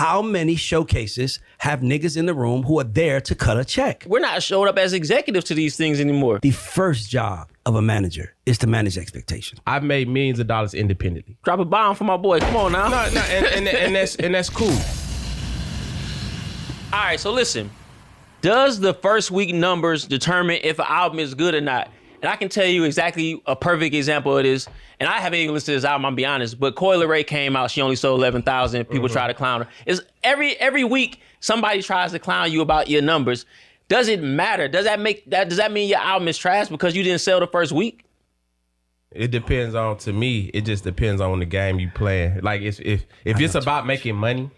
how many showcases have niggas in the room who are there to cut a check? We're not showing up as executives to these things anymore. The first job of a manager is to manage expectations. I've made millions of dollars independently. Drop a bomb for my boy. Come on now. And that's cool. All right, so listen. Does the first week numbers determine if an album is good or not? And I can tell you exactly a perfect example of this. And I haven't even listened to this album, I'll be honest. But Coi Leray came out. She only sold 11,000. People try to clown her. It's every week somebody tries to clown you about your numbers. Does it matter? Does that mean your album is trash because you didn't sell the first week? It depends on, to me, it just depends on the game you playing. Like if it's about making money,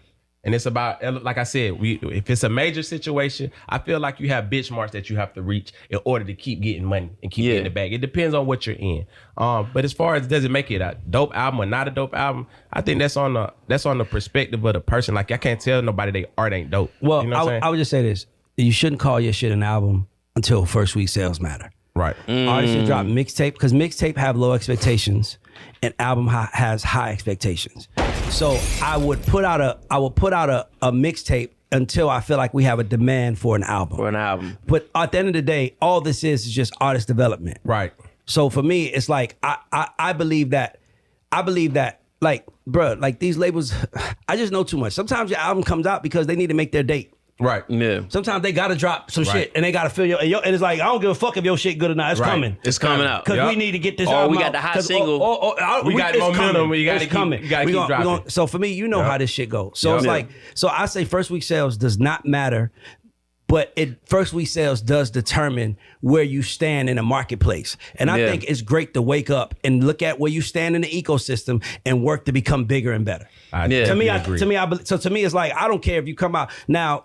and it's about, like I said, if it's a major situation, I feel like you have benchmarks that you have to reach in order to keep getting money and keep getting the bag. It depends on what you're in. But as far as does it make it a dope album or not a dope album, I think that's on the perspective of the person. Like I can't tell nobody they art ain't dope. Well, you know what I'm saying? I would just say this: you shouldn't call your shit an album until first week sales matter. Right. Artists should drop mixtape because mixtape have low expectations, and album has high expectations. So I would put out a mixtape until I feel like we have a demand for an album. But at the end of the day, all this is just artist development. Right. So for me, it's like I believe that like, bruh, like these labels, I just know too much. Sometimes your album comes out because they need to make their date. Right. Yeah. Sometimes they gotta drop some shit and they gotta fill and it's like, I don't give a fuck if your shit good or not. It's coming. It's coming out. Because we need to get this album we got out. the hot single. We got momentum. You gotta keep dropping. So for me, you know how this shit goes. So it's like, so I say first week sales does not matter, but first week sales does determine where you stand in the marketplace. And I think it's great to wake up and look at where you stand in the ecosystem and work to become bigger and better. To me, it's like, I don't care if you come out now,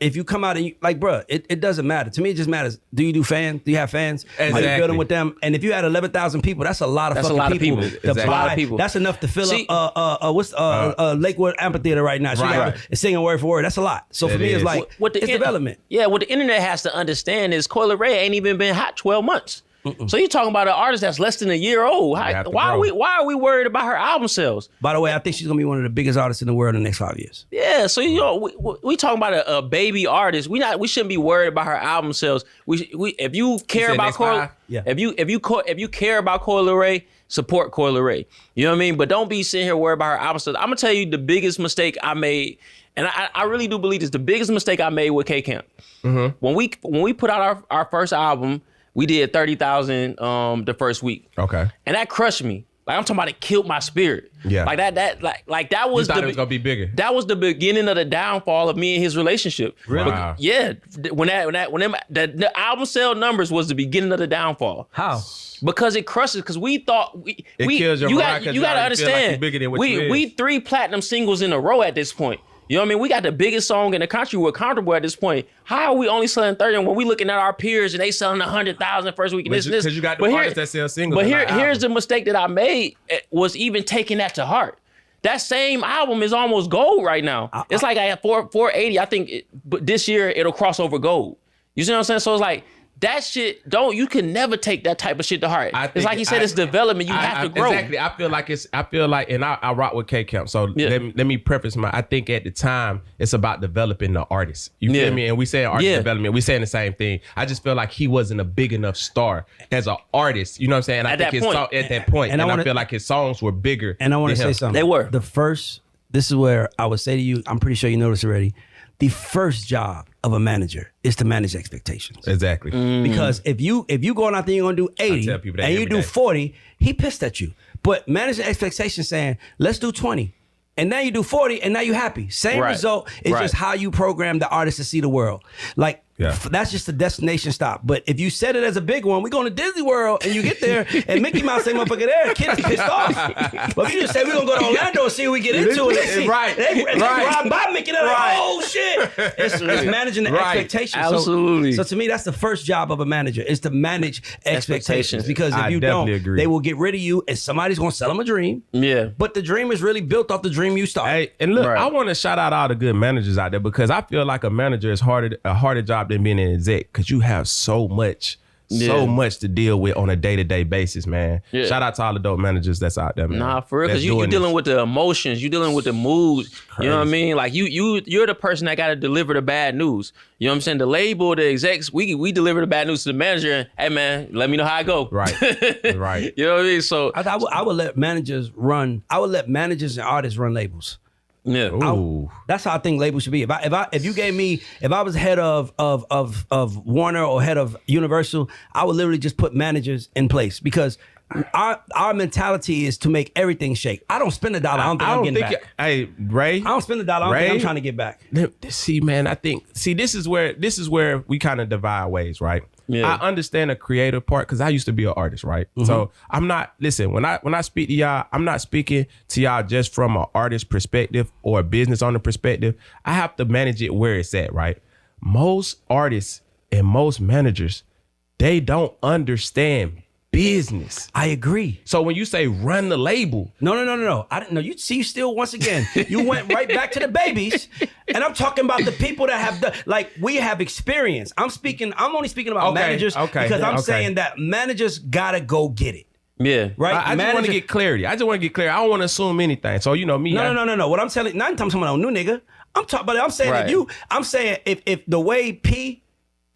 if you come out and you, like, bruh, it doesn't matter. To me, it just matters. Do you do fans? Do you have fans? Exactly. Are you building with them? And if you had 11,000 people, that's a lot of people. Exactly. A lot of people. That's enough to fill up Lakewood Amphitheater right now. It's singing word for word. That's a lot. So for me, it's like, it's development. Yeah, what the internet has to understand is Coi Leray ain't even been hot 12 months. So you're talking about an artist that's less than a year old. Why are we worried about her album sales? By the way, I think she's gonna be one of the biggest artists in the world in the next 5 years. Yeah, so we talking about a baby artist. We shouldn't be worried about her album sales. If you care about if you care about Coi Leray, support Coi Leray. You know what I mean? But don't be sitting here worried about her album sales. I'm gonna tell you the biggest mistake I made, and I really do believe this. The biggest mistake I made with K-Camp. When we put out our first album, we did 30,000 the first week. Okay. And that crushed me. Like I'm talking about, it killed my spirit. Yeah. Like that was you thought it was gonna be bigger. That was the beginning of the downfall of me and his relationship. Really? Wow. Yeah. When the album sale numbers was the beginning of the downfall. How? Because it crushes. Because we thought kills your you ride got to understand. Like we 3 platinum singles in a row at this point. You know what I mean? We got the biggest song in the country. We're comfortable at this point. How are we only selling 30 when we looking at our peers and they selling 100,000 first week? Because you got the artists that sell singles. But here's the mistake that I made, was even taking that to heart. That same album is almost gold right now. It's like I have 480. I think this year it'll cross over gold. You see what I'm saying? So it's like, that shit, you can never take that type of shit to heart. It's like you said, it's development. You have to grow. Exactly. I feel like, and I rock with K-Camp. So let me preface I think at the time, it's about developing the artist. You feel me? And we say artist development, we saying the same thing. I just feel like he wasn't a big enough star as an artist. You know what I'm saying? And at that point. And I feel like his songs were bigger. And I want to say something. They were. This is where I would say to you, I'm pretty sure you know this already. The first job of a manager is to manage expectations. Exactly. Because if you going out there, you're gonna do 80 and you do 40, he pissed at you. But managing expectations, saying, let's do 20. And now you do 40 and now you're happy. Same result. It's just how you program the artist to see the world. Like, that's just a destination stop. But if you set it as a big one, we going to Disney World and you get there and Mickey Mouse say, motherfucker there, kid is pissed off. But if you just say, we're going to go to Orlando and see what we get into it. They ride by Mickey, they're like, oh shit. It's managing the expectations. Absolutely. So to me, that's the first job of a manager, is to manage expectations. Because if you don't, they will get rid of you and somebody's going to sell them a dream. Yeah. But the dream is really built off the dream you started. Hey, and look, I want to shout out all the good managers out there, because I feel like a manager is a harder job than being an exec, because you have so much so much to deal with on a day-to-day basis, man. Yeah. Shout out to all the dope managers that's out there, man. Nah, for real, because you're dealing with the emotions, you're dealing with the moods. You know what I mean? Like you're the person that got to deliver the bad news. You know what I'm saying? The label, the execs, we deliver the bad news to the manager. And, hey man, let me know how I go. Right, right. You know what I mean? So I would let managers run. I would let managers and artists run labels. Yeah, that's how I think labels should be. If you gave me, if I was head of Warner or head of Universal, I would literally just put managers in place because our mentality is to make everything shake. I don't spend $1. I don't think I'm getting back. Hey, Ray, I don't spend $1. I don't think I'm trying to get back. See, man, this is where we kind of divide ways, right? Yeah. I understand the creative part because I used to be an artist, right? Mm-hmm. So I'm not, listen, when I speak to y'all, I'm not speaking to y'all just from an artist perspective or a business owner perspective. I have to manage it where it's at, right? Most artists and most managers, they don't understand business. I agree. So when you say run the label. No. I didn't know. You see, still, once again, you went right back to the babies. And I'm talking about the people that have we have experience. I'm only speaking about managers because I'm saying that managers gotta go get it. Yeah. Right? I just want to get clarity. I don't want to assume anything. So you know me. No. What I'm telling, not talking about a new nigga. I'm saying that I'm saying if the way P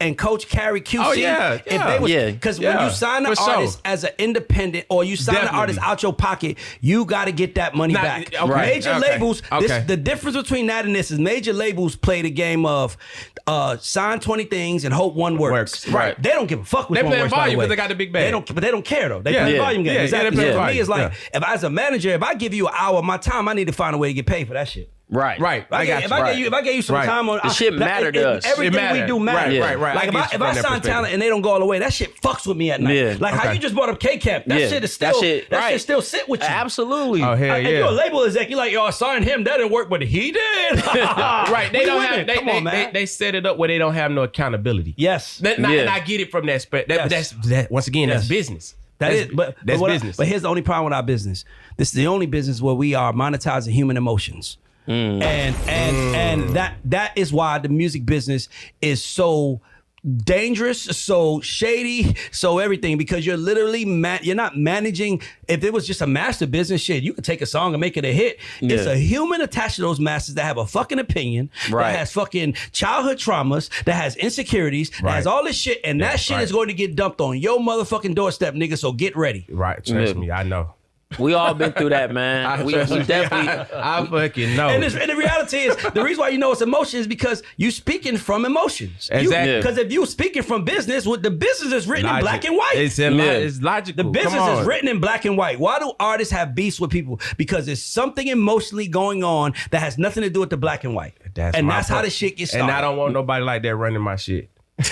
and Coach carry QC, if they was, because when you sign the artist as an independent or you sign the artist out your pocket, you got to get that money back. Major labels, the difference between that and this is major labels play the game of sign 20 things and hope one works. Right. They don't give a fuck which one works. They play volume because they got the big bag. But they don't care though. They play volume game. Exactly. For me, it's like if as a manager, if I give you an hour of my time, I need to find a way to get paid for that shit. Right. If I gave you some time on the shit matter to us. Everything we do matters. Right. Like if I sign talent and they don't go all the way, that shit fucks with me at night. Yeah. Like how you just brought up K-Cap. That shit is still that shit still sit with you. Absolutely. Oh hell yeah. If you're a label exec, you're like, yo, I signed him, that didn't work, but he did. Right. They don't have they set it up where they don't have no accountability. Yes. And I get it from that that's once again, that's business. That's business. But here's the only problem with our business. This is the only business where we are monetizing human emotions. And that is why the music business is so dangerous, so shady, so everything, because you're literally you're not managing. If it was just a master business shit, you could take a song and make it a hit. Yeah. It's a human attached to those masters that have a fucking opinion, that has fucking childhood traumas, that has insecurities, that has all this shit, and that shit is going to get dumped on your motherfucking doorstep, nigga, so get ready. Right, trust me, I know. We all been through that, man. We definitely. I fucking know. And the reality is, the reason why you know it's emotion is because you speaking from emotions. Exactly. Because if you speaking from business, the business is written in black and white. It's logical. The business is written in black and white. Why do artists have beefs with people? Because there's something emotionally going on that has nothing to do with the black and white. That's how the shit gets started. And I don't want nobody like that running my shit.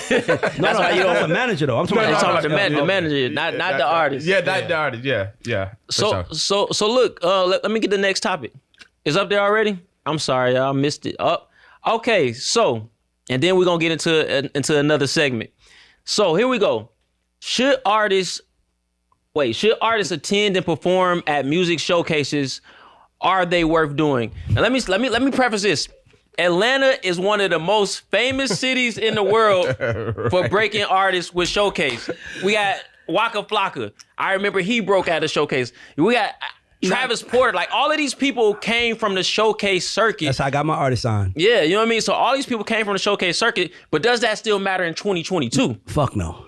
That's a manager though. I'm talking about the manager, not the artist. Yeah, not the artist. Yeah. So look, let me get the next topic. It's up there already? I'm sorry, y'all missed it. Okay, so and then we're gonna get into another segment. So here we go. Should artists attend and perform at music showcases? Are they worth doing? Now let me preface this. Atlanta is one of the most famous cities in the world for breaking artists with showcase. We got Waka Flocka. I remember he broke at a showcase. We got Travis Porter. Like all of these people came from the showcase circuit. That's how I got my artist on. Yeah, you know what I mean? So all these people came from the showcase circuit, but does that still matter in 2022? Fuck no.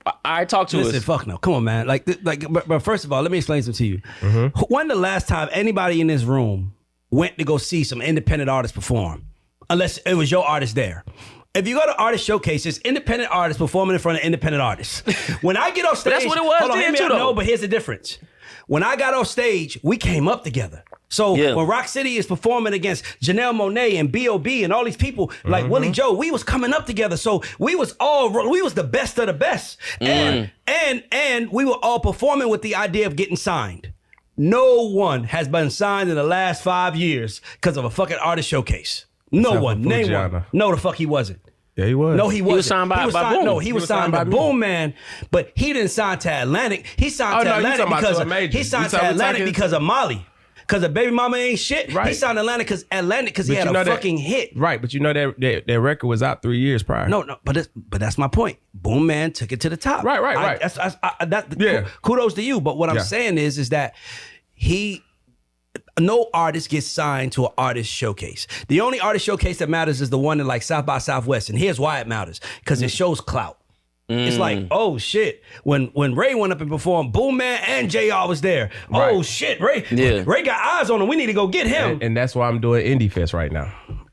All right, talk to us. Listen, fuck no. Come on, man. But first of all, let me explain something to you. Mm-hmm. When the last time anybody in this room went to go see some independent artists perform? Unless it was your artist there. If you go to artist showcases, independent artists performing in front of independent artists. When I get off stage, that's what it was. No, but here's the difference. When I got off stage, we came up together. So when Rock City is performing against Janelle Monáe and B.O.B. and all these people like Willie Joe, we was coming up together. So we was the best of the best. And we were all performing with the idea of getting signed. No one has been signed in the last 5 years because of a fucking artist showcase. No one. Name one. No, the fuck he wasn't. Yeah, he was. No, he wasn't. He was signed by Boom. No, he was signed by Boomman, but he didn't sign to Atlantic. He signed to Atlantic because of Molly. because the baby mama ain't shit. Right. He signed Atlanta because he had a fucking hit. Right, but you know that record was out 3 years prior. No, but that's my point. Boomman took it to the top. Right. Kudos to you. But what I'm saying is that no artist gets signed to an artist showcase. The only artist showcase that matters is the one in like South by Southwest, and here's why it matters: because it shows clout. It's like, oh shit, when Ray went up and performed, Boomman and JR was there. Right. Oh shit, Ray got eyes on him. We need to go get him. And that's why I'm doing Indie Fest right now.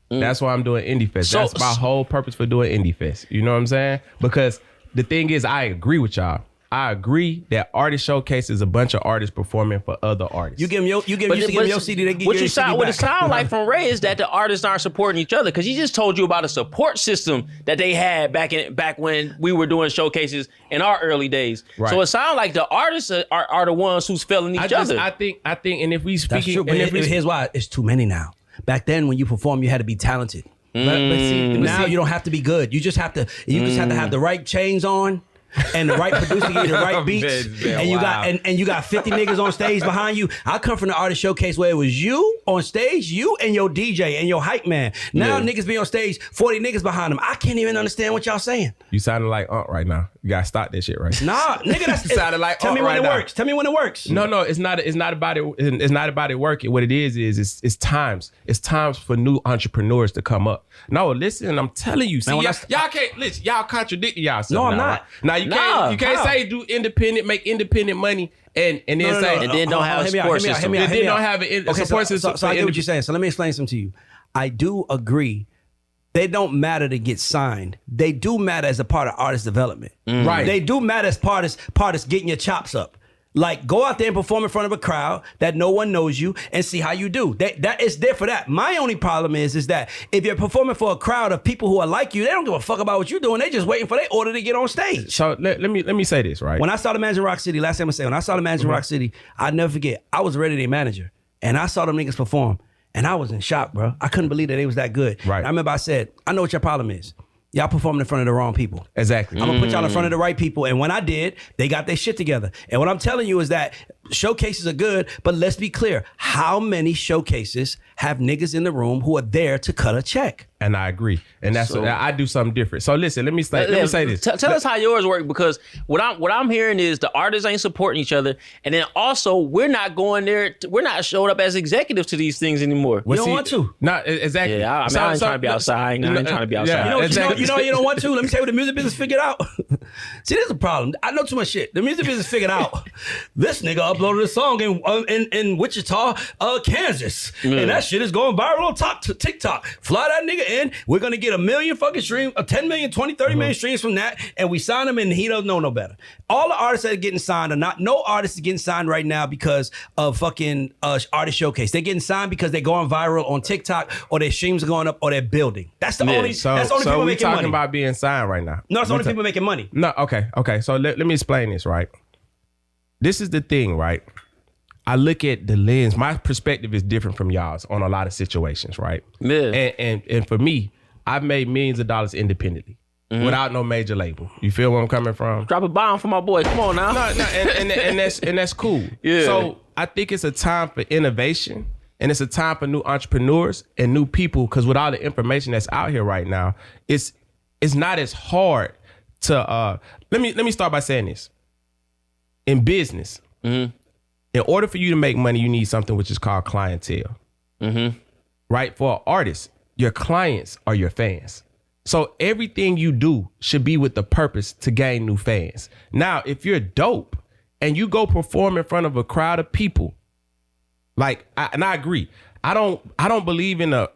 That's why I'm doing Indie Fest. That's my whole purpose for doing Indie Fest. You know what I'm saying? Because the thing is, I agree with y'all. I agree that artist showcase is a bunch of artists performing for other artists. You give them your CD, they give you your CD back. What it sounds like from Ray is that the artists aren't supporting each other, because he just told you about a support system that they had back when we were doing showcases in our early days. Right. So it sounds like the artists are the ones who's failing each other. I think, and if we speaking, that's true, but here's why: it's too many now. Back then, when you perform, you had to be talented. But now you don't have to be good. You just have to. You just have to have the right chains on. And the right producer give you the right beats, and you got 50 niggas on stage behind you. I come from the artist showcase where it was you on stage, you and your DJ and your hype man. Now niggas be on stage, 40 niggas behind them. I can't even understand what y'all saying. You sounding like right now. You gotta stop that shit right. Nah, nigga, that's sounded like tell me when right it now. works. Tell me when it works. No, it's not about it. It's not about it working. What it is it's times. It's times for new entrepreneurs to come up. No, listen, I'm telling you. See, y'all can't listen. Y'all contradict y'allself. No, I'm now, not. Right? Now you can't say do independent, make independent money, and then say and then don't have a support system. And then don't have a support system. So I get what you're saying. So let me explain something to you. I do agree. They don't matter to get signed. They do matter as a part of artist development. Right. They do matter as part of getting your chops up. Like, go out there and perform in front of a crowd that no one knows you and see how you do. That is there for that. My only problem is that if you're performing for a crowd of people who are like you, they don't give a fuck about what you're doing. They just waiting for their order to get on stage. So let me say this, right? When I started managing Rock City, last time I say, when I started managing Rock City, I'll never forget, I was a Ready Day manager, and I saw them niggas perform, and I was in shock, bro. I couldn't believe that they was that good. Right. I remember I said, I know what your problem is. Y'all performing in front of the wrong people. Exactly. I'm gonna put y'all in front of the right people. And when I did, they got their shit together. And what I'm telling you is that showcases are good, but let's be clear. How many showcases have niggas in the room who are there to cut a check? And I agree. And that's I do something different. So listen, let me say this. Tell us how yours work, because what I'm hearing is the artists ain't supporting each other, and then also we're not going there. We're not showing up as executives to these things anymore. You don't want to. Not exactly. Yeah, I ain't trying to be outside. I ain't trying to be outside. You know you don't want to. Let me tell you what the music business figured out. See, there's a problem. I know too much shit. The music business figured out this nigga uploaded a song in Wichita, Kansas, and that shit is going viral on TikTok. Fly that nigga in. We're gonna get 1 million fucking streams, 10 million, 20, 30 million streams from that, and we sign him, and he doesn't know no better. All the artists that are getting signed are not. No artist is getting signed right now because of fucking artist showcase. They're getting signed because they're going viral on TikTok, or their streams are going up, or they're building. That's the only. That's the only people making money. So we talking about being signed right now. No, it's only people making money. No, okay. So let me explain this, right? This is the thing, right? I look at the lens. My perspective is different from y'all's on a lot of situations, right? Yeah. And for me, I've made millions of dollars independently without no major label. You feel where I'm coming from? Drop a bomb for my boy. Come on now. No, and that's cool. Yeah. So I think it's a time for innovation. And it's a time for new entrepreneurs and new people, because with all the information that's out here right now, it's not as hard to let me start by saying this. In business, in order for you to make money, you need something which is called clientele. Right? For an artist, your clients are your fans. So everything you do should be with the purpose to gain new fans. Now, if you're dope and you go perform in front of a crowd of people, like, and I agree. I don't believe in a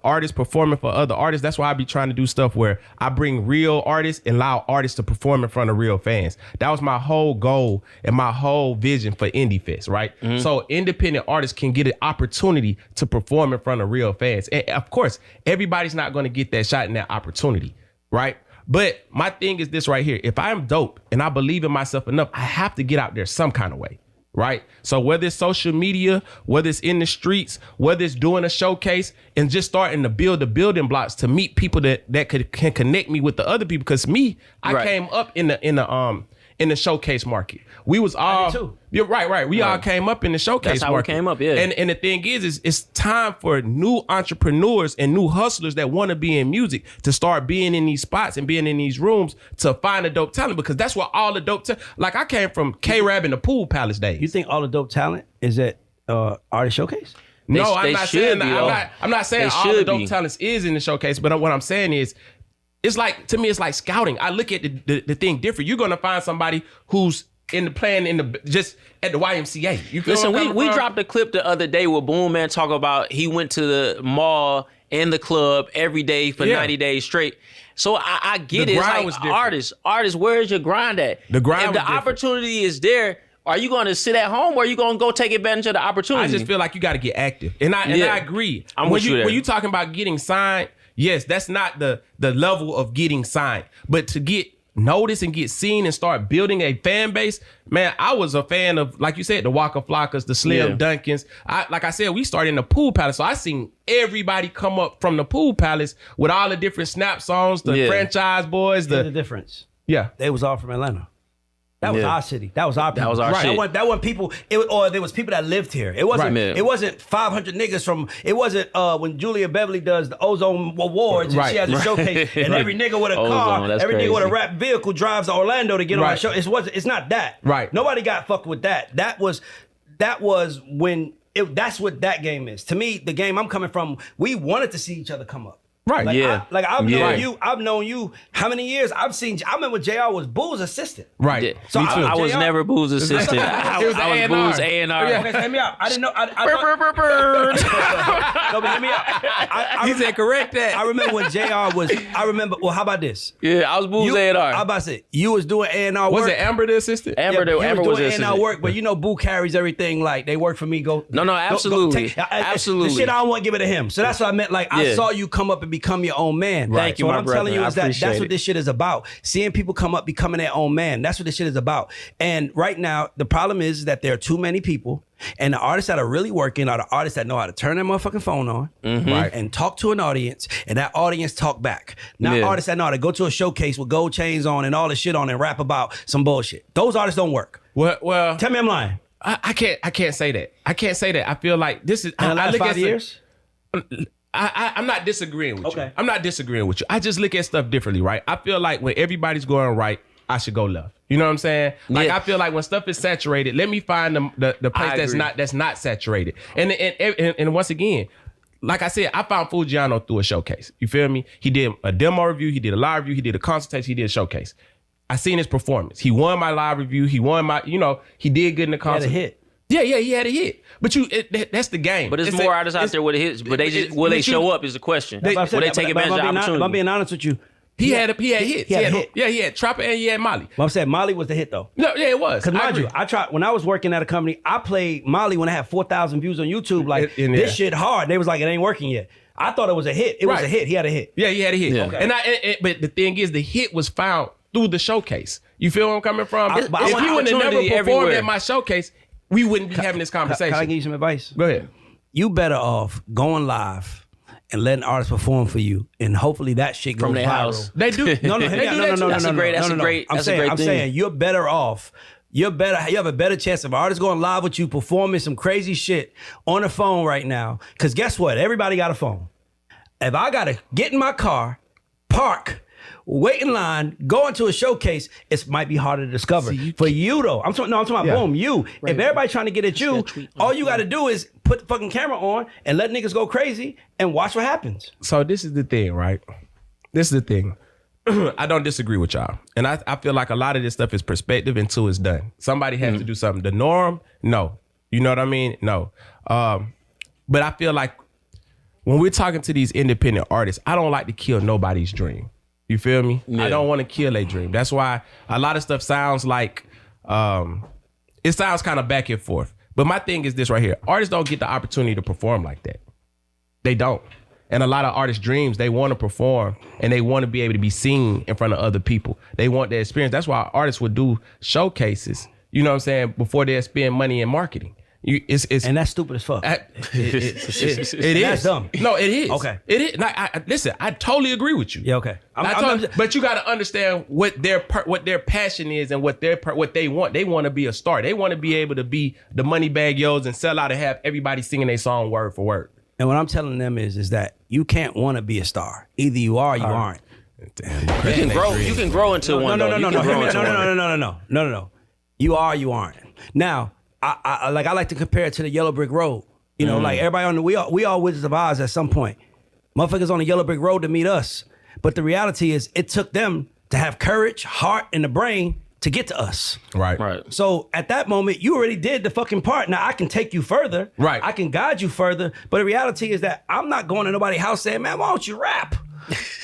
artist performing for other artists. That's why I be trying to do stuff where I bring real artists and allow artists to perform in front of real fans. That was my whole goal and my whole vision for Indie Fest, right? So independent artists can get an opportunity to perform in front of real fans. And of course, everybody's not going to get that shot and that opportunity, right? But my thing is this right here. If I'm dope and I believe in myself enough, I have to get out there some kind of way. Right. So whether it's social media, whether it's in the streets, whether it's doing a showcase and just starting to build the building blocks to meet people that can connect me with the other people. Because I came up in in the showcase market. We was all, you're right. We all came up in the showcase That's how market. we came up, yeah. And the thing is it's time for new entrepreneurs and new hustlers that want to be in music to start being in these spots and being in these rooms to find a dope talent, because that's where all the dope like I came from K-Rab in the Pool Palace days. You think all the dope talent is at Artist Showcase? No, I'm not saying that. I'm not saying all the dope talents is in the showcase, but what I'm saying is, it's like, to me, it's like scouting. I look at the thing different. You're gonna find somebody who's just at the YMCA. You feel Listen, we dropped a clip the other day where Boomman talk about he went to the mall and the club every day for 90 days straight. So I get it. It's like artists, where's your grind at? The grind. If the opportunity is there, are you going to sit at home, or are you going to go take advantage of the opportunity? I just feel like you got to get active, and I agree. When you talking about getting signed, yes, that's not the level of getting signed, but to get noticed and get seen and start building a fan base, man. I was a fan of, like you said, the Waka Flockas, the Slim Dunkins. Like I said, we started in the Pool Palace, so I seen everybody come up from the Pool Palace with all the different snap songs, the franchise boys. The difference. Yeah, they was all from Atlanta. That was our city. That was our people. That was our shit. That wasn't people, or there was people that lived here. It wasn't. It wasn't 500 niggas from. It wasn't when Julia Beverly does the Ozone Awards and she has a showcase, and every nigga with a car, every nigga with a rap vehicle drives to Orlando to get on the show. It's not that. Right. Nobody got fucked with that. That was when. That's what that game is. To me, the game I'm coming from, we wanted to see each other come up. Right. Like, I've known you how many years? I remember JR was Boo's assistant. Right. Yeah. So I was never Boo's assistant. I was Boo's A&R. Okay, so hear me out. I didn't know. No, but hear me out. He said correct that. I remember when JR was. Well, how about this? Yeah, I was Boo's A&R. I about to say you was doing A&R work. Was it Amber the assistant? Amber was doing assistant. A&R work, but Boo carries everything. Like, they work for me. Absolutely. Absolutely. The shit I don't want to give it to him. So that's what I meant. Like, I saw you come up and become your own man. Right. Thank you, so my what I'm brother. telling you is that's what this shit is about. Seeing people come up, becoming their own man. That's what this shit is about. And right now, the problem is that there are too many people, and the artists that are really working are the artists that know how to turn their motherfucking phone on, right, and talk to an audience, and that audience talk back. Not artists that know how to go to a showcase with gold chains on and all this shit on and rap about some bullshit. Those artists don't work. Well, tell me I'm lying. I can't say that. I feel like this is. In the last 5 years? I'm not disagreeing with you. I'm not disagreeing with you. I just look at stuff differently, right? I feel like when everybody's going right, I should go left. You know what I'm saying? Like, I feel like when stuff is saturated, let me find the place that's not saturated. And once again, like I said, I found Fujiano through a showcase. You feel me? He did a demo review, he did a live review, he did a consultation, he did a showcase. I seen his performance. He won my live review. He won my, he did good in the concert. He had a hit. Yeah, he had a hit. But that's the game. But there's more artists out there with hits, but will they show up is the question. Will they take advantage of the opportunity? I'm being honest with you. He had hits. He had a hit. Yeah, he had Trapper and he had Molly. Well, I'm saying Molly was the hit though. No, yeah, it was. Because mind you, I tried when I was working at a company, I played Molly when I had 4,000 views on YouTube. Like, this shit hard. They was like, it ain't working yet. I thought it was a hit. It was a hit. He had a hit. Yeah, he had a hit. Yeah. Okay. But the thing is, the hit was found through the showcase. You feel where I'm coming from? If you would have never performed at my showcase, we wouldn't be having this conversation. Can I give you some advice? Go ahead. You better off going live and letting artists perform for you, and hopefully that shit goes from their viral. House. They do. No. That's a great I'm saying you're better off. You have a better chance of artists going live with you, performing some crazy shit on the phone right now. Because guess what? Everybody got a phone. If I gotta get in my car, park, wait in line, go into a showcase, it might be harder to discover. For you though, I'm talking about Boom, you. Right. If everybody's trying to get at you, all you gotta do is put the fucking camera on and let niggas go crazy and watch what happens. So this is the thing, right? This is the thing. I don't disagree with y'all. And I feel like a lot of this stuff is perspective until it's done. Somebody has to do something. The norm, no. You know what I mean? No. But I feel like when we're talking to these independent artists, I don't like to kill nobody's dream. You feel me? Yeah. I don't want to kill a dream. That's why a lot of stuff sounds like, it sounds kind of back and forth. But my thing is this right here. Artists don't get the opportunity to perform like that. They don't. And a lot of artists' dreams, they want to perform and they want to be able to be seen in front of other people. They want their experience. That's why artists would do showcases, you know what I'm saying, before they spend money in marketing. And that's stupid as fuck. It is. That's dumb. No, it is. Okay. It is. Like, listen, I totally agree with you. Yeah, okay. But you got to understand what their passion is and what they want. They want to be a star. They want to be able to be the money bag yos and sell out and have everybody singing their song word for word. And what I'm telling them is that you can't want to be a star. Either you are or you aren't. Damn, you can grow into one. No. You are, you aren't. Now, I like to compare it to the yellow brick road. You know, like everybody on we all Wizards of Oz at some point. Motherfuckers on the yellow brick road to meet us. But the reality is it took them to have courage, heart, and the brain to get to us. Right. So at that moment, you already did the fucking part. Now I can take you further. Right. I can guide you further. But the reality is that I'm not going to nobody's house saying, man, why don't you rap?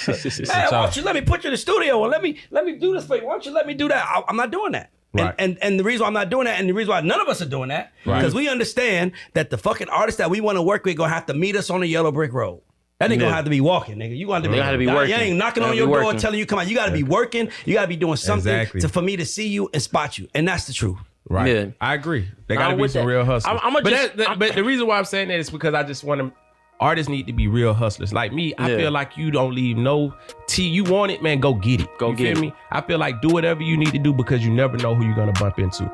Man, why don't you let me put you in the studio or let me do this for you? Why don't you let me do that? I'm not doing that. Right. And the reason why I'm not doing that, and the reason why none of us are doing that, because we understand that the fucking artists that we want to work with gonna have to meet us on the yellow brick road. That nigga gonna have to be walking, nigga. You gonna have to be working. You ain't knocking on your door telling you come out. You gotta be working. You gotta be doing something for me to see you and spot you. And that's the truth. Right. Yeah. I agree. They gotta be some real hustlers. But the reason why I'm saying that is because I just want to. Artists need to be real hustlers. Like me, I feel like you don't leave no tea. You want it, man, go get it. You feel me? I feel like do whatever you need to do because you never know who you're gonna bump into.